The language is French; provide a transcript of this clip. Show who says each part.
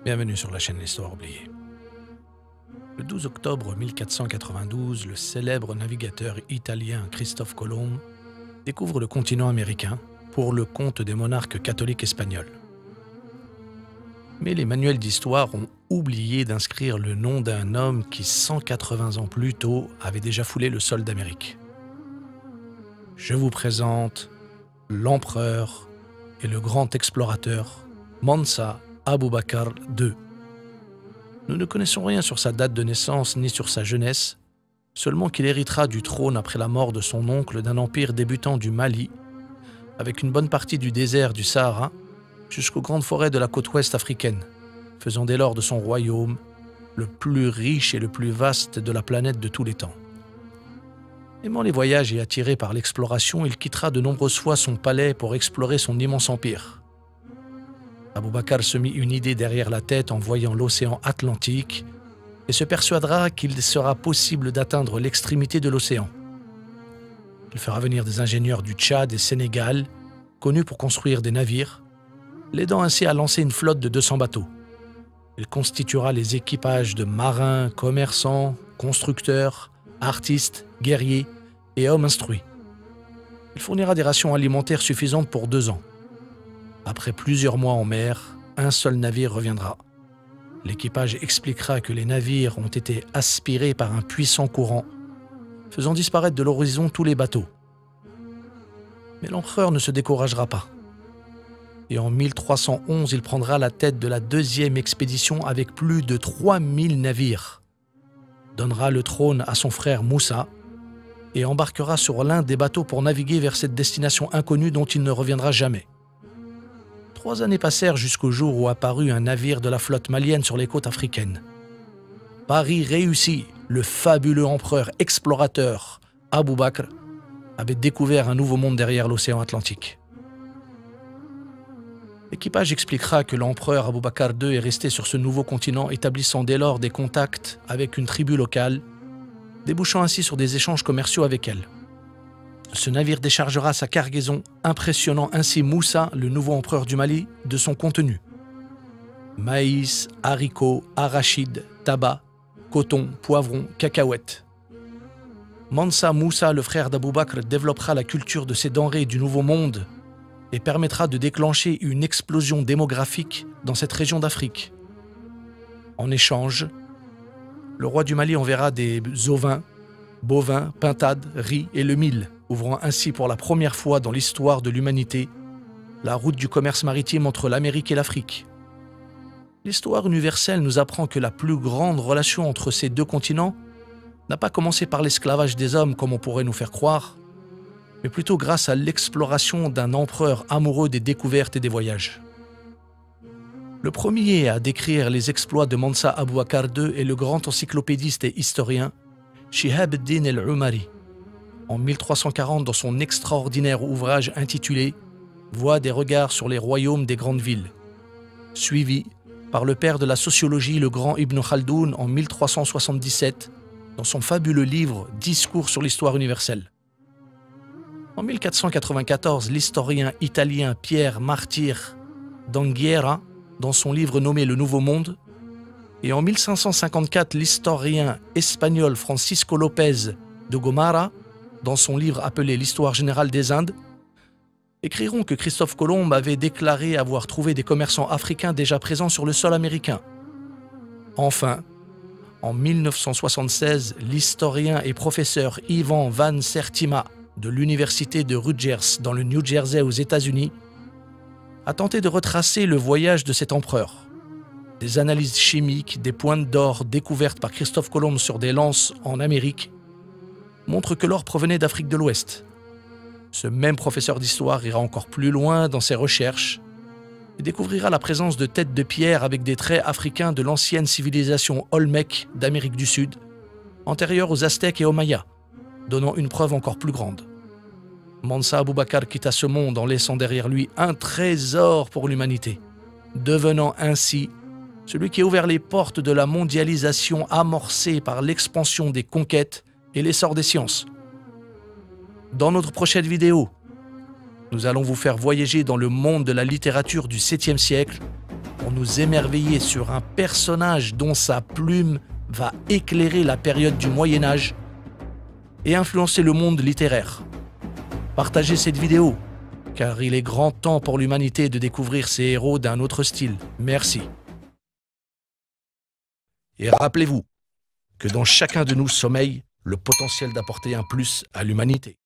Speaker 1: Bienvenue sur la chaîne L'Histoire oubliée. Le 12 octobre 1492, le célèbre navigateur italien Christophe Colomb découvre le continent américain pour le compte des monarques catholiques espagnols. Mais les manuels d'histoire ont oublié d'inscrire le nom d'un homme qui, 180 ans plus tôt, avait déjà foulé le sol d'Amérique. Je vous présente l'empereur et le grand explorateur Mansa Abubakar II. Nous ne connaissons rien sur sa date de naissance ni sur sa jeunesse, seulement qu'il héritera du trône après la mort de son oncle d'un empire débutant du Mali, avec une bonne partie du désert du Sahara jusqu'aux grandes forêts de la côte ouest africaine, faisant dès lors de son royaume le plus riche et le plus vaste de la planète de tous les temps. Aimant les voyages et attiré par l'exploration, il quittera de nombreuses fois son palais pour explorer son immense empire. Abubakar se mit une idée derrière la tête en voyant l'océan Atlantique et se persuadera qu'il sera possible d'atteindre l'extrémité de l'océan. Il fera venir des ingénieurs du Tchad et Sénégal, connus pour construire des navires, l'aidant ainsi à lancer une flotte de 200 bateaux. Il constituera les équipages de marins, commerçants, constructeurs, artistes, guerriers et hommes instruits. Il fournira des rations alimentaires suffisantes pour 2 ans. Après plusieurs mois en mer, un seul navire reviendra. L'équipage expliquera que les navires ont été aspirés par un puissant courant, faisant disparaître de l'horizon tous les bateaux. Mais l'empereur ne se découragera pas. Et en 1311, il prendra la tête de la 2e expédition avec plus de 3000 navires, donnera le trône à son frère Moussa et embarquera sur l'un des bateaux pour naviguer vers cette destination inconnue dont il ne reviendra jamais. 3 années passèrent jusqu'au jour où apparut un navire de la flotte malienne sur les côtes africaines. Pari réussi, le fabuleux empereur explorateur Aboubakr avait découvert un nouveau monde derrière l'océan Atlantique. L'équipage expliquera que l'empereur Abubakar II est resté sur ce nouveau continent, établissant dès lors des contacts avec une tribu locale, débouchant ainsi sur des échanges commerciaux avec elle. Ce navire déchargera sa cargaison, impressionnant ainsi Moussa, le nouveau empereur du Mali, de son contenu. Maïs, haricots, arachides, tabac, coton, poivrons, cacahuètes. Mansa Moussa, le frère d'Aboubakr, développera la culture de ces denrées du Nouveau Monde et permettra de déclencher une explosion démographique dans cette région d'Afrique. En échange, le roi du Mali enverra des ovins, bovins, pintades, riz et le mil, ouvrant ainsi pour la première fois dans l'histoire de l'humanité la route du commerce maritime entre l'Amérique et l'Afrique. L'histoire universelle nous apprend que la plus grande relation entre ces deux continents n'a pas commencé par l'esclavage des hommes comme on pourrait nous faire croire, mais plutôt grâce à l'exploration d'un empereur amoureux des découvertes et des voyages. Le premier à décrire les exploits de Mansa Abubakar II est le grand encyclopédiste et historien Shihab ad-Din al-Umari, en 1340 dans son extraordinaire ouvrage intitulé « Voix des regards sur les royaumes des grandes villes », suivi par le père de la sociologie, le grand Ibn Khaldoun, en 1377, dans son fabuleux livre « Discours sur l'histoire universelle ». En 1494, l'historien italien Pierre Martyr d'Anghiera, dans son livre nommé « Le Nouveau Monde », et en 1554, l'historien espagnol Francisco López de Gomara, dans son livre appelé « L'histoire générale des Indes », écriront que Christophe Colomb avait déclaré avoir trouvé des commerçants africains déjà présents sur le sol américain. Enfin, en 1976, l'historien et professeur Ivan Van Sertima de l'université de Rutgers dans le New Jersey aux États-Unis a tenté de retracer le voyage de cet empereur. Des analyses chimiques, des pointes d'or découvertes par Christophe Colomb sur des lances en Amérique montrent que l'or provenait d'Afrique de l'Ouest. Ce même professeur d'histoire ira encore plus loin dans ses recherches et découvrira la présence de têtes de pierre avec des traits africains de l'ancienne civilisation Olmèque d'Amérique du Sud, antérieure aux Aztèques et aux Mayas, donnant une preuve encore plus grande. Mansa Abubakar quitta ce monde en laissant derrière lui un trésor pour l'humanité, devenant ainsi celui qui a ouvert les portes de la mondialisation amorcée par l'expansion des conquêtes et l'essor des sciences. Dans notre prochaine vidéo, nous allons vous faire voyager dans le monde de la littérature du 7e siècle pour nous émerveiller sur un personnage dont sa plume va éclairer la période du Moyen-Âge et influencer le monde littéraire. Partagez cette vidéo, car il est grand temps pour l'humanité de découvrir ces héros d'un autre style. Merci. Et rappelez-vous que dans chacun de nous sommeille le potentiel d'apporter un plus à l'humanité.